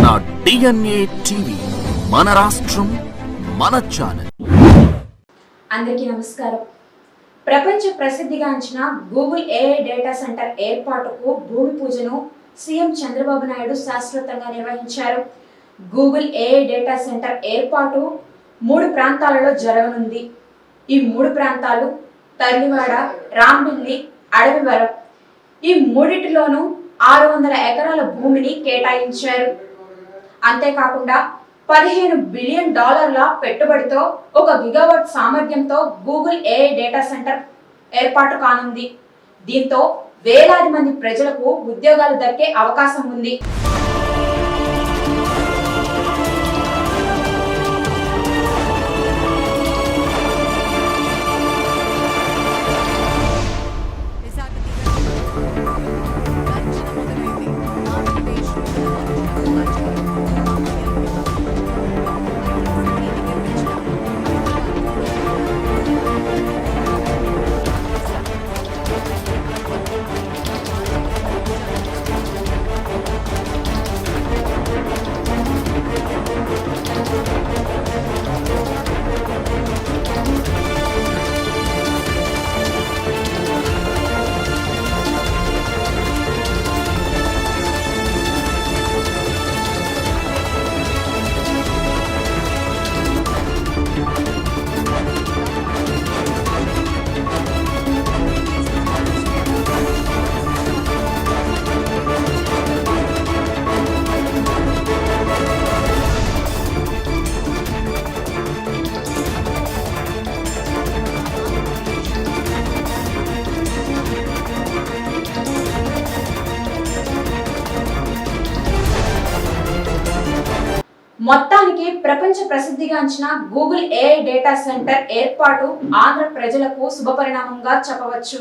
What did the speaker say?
మన DNA TV, మన రాష్ట్రం, మన ఛానల్. అందరికీ నమస్కారం. ప్రపంచ ప్రసిద్ధిగాంచిన గూగుల్ AI డేటా సెంటర్ ఏర్పాటుకు భూమి పూజను సీఎం చంద్రబాబు నాయుడు శాశ్వతంగా నిర్వహించారు. గూగుల్ AI డేటా సెంటర్ ఏర్పాటు 3 ప్రాంతాలలో జరగనుంది. ఈ 3 ప్రాంతాలు తర్లివాడ, రాంబిల్లి, అడవివరం. ఈ మూడిటిలోనూ 600 ఎకరాల భూమిని కేటాయించారు. అంతేకాకుండా $15 బిలియన్ పెట్టుబడితో 1 గిగావాట్ సామర్థ్యంతో గూగుల్ AI డేటా సెంటర్ ఏర్పాటు కానుంది. దీంతో వేలాది మంది ప్రజలకు ఉద్యోగాలు దక్కే అవకాశం ఉంది. మొత్తానికి ప్రపంచ ప్రసిద్ధిగాంచిన గూగుల్ AI డేటా సెంటర్ ఏర్పాటు ఆంధ్ర ప్రజలకు శుభపరిణామంగా చెప్పవచ్చు.